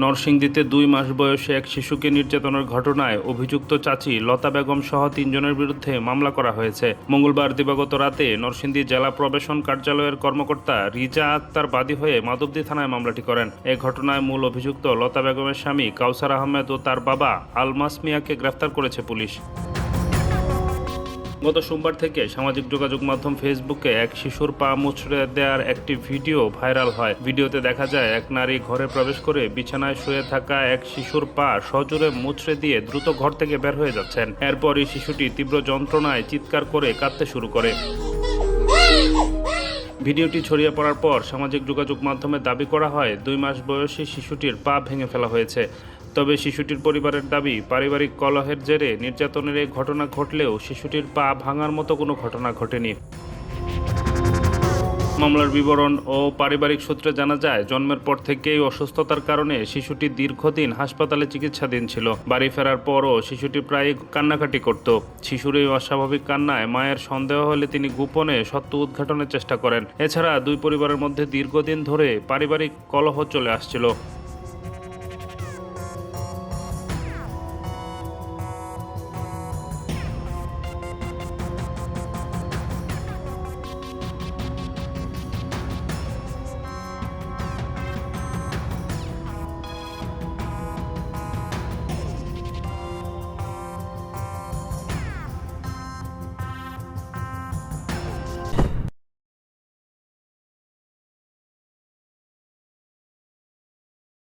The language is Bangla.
নরসিংদীতে 2 মাস বয়সী এক শিশুকে নির্যাতনের ঘটনায় অভিযুক্ত চাচি লতা বেগম সহ 3 জনের বিরুদ্ধে মামলা করা হয়েছে। মঙ্গলবার দিবাগত রাতে নরসিংদী জেলা প্রবেশন কার্যালয়ের কর্মকর্তা রিজা আক্তার বাদী হয়ে মাধবদী থানায় মামলাটি করেন। এ ঘটনায় মূল অভিযুক্ত লতা বেগমের স্বামী কাউসার আহমেদ ও তার বাবা আলমাস মিয়াকে গ্রেফতার করেছে পুলিশ। গত সোমবার থেকে সামাজিক যোগাযোগ মাধ্যম ফেসবুকে এক শিশুর পা মুচড়ে দেওয়ার একটি ভিডিও ভাইরাল হয়। ভিডিওতে দেখা যায় এক নারী ঘরে প্রবেশ করে বিছানায় শুয়ে থাকা এক শিশুর পা সজোরে মুচড়ে দিয়ে দ্রুত ঘর থেকে বের হয়ে যাচ্ছেন। এরপরই শিশুটি তীব্র যন্ত্রণায় চিৎকার করে কাঁদতে শুরু করে। ভিডিওটি ছড়িয়ে পড়ার পর সামাজিক যোগাযোগ মাধ্যমে দাবি করা হয় 2 মাস বয়সী শিশুটির পা ভেঙে ফেলা হয়েছে। তবে শিশুটির পরিবারের দাবি, পারিবারিক কলহের জেরে নির্যাতনের এই ঘটনা ঘটলেও শিশুটির পা ভাঙার মতো কোনো ঘটনা ঘটেনি। মামলার বিবরণ ও পারিবারিক সূত্রে জানা যায়, জন্মের পর থেকেই অসুস্থতার কারণে শিশুটি দীর্ঘদিন হাসপাতালে চিকিৎসাধীন ছিল। বাড়ি ফেরার পরও শিশুটি প্রায় কান্নাকাটি করত। শিশুর এই অস্বাভাবিক কান্নায় মায়ের সন্দেহ হলে তিনি গোপনে সত্য উদ্ঘাটনের চেষ্টা করেন। এছাড়া 2 পরিবারের মধ্যে দীর্ঘদিন ধরে পারিবারিক কলহ চলে আসছিল।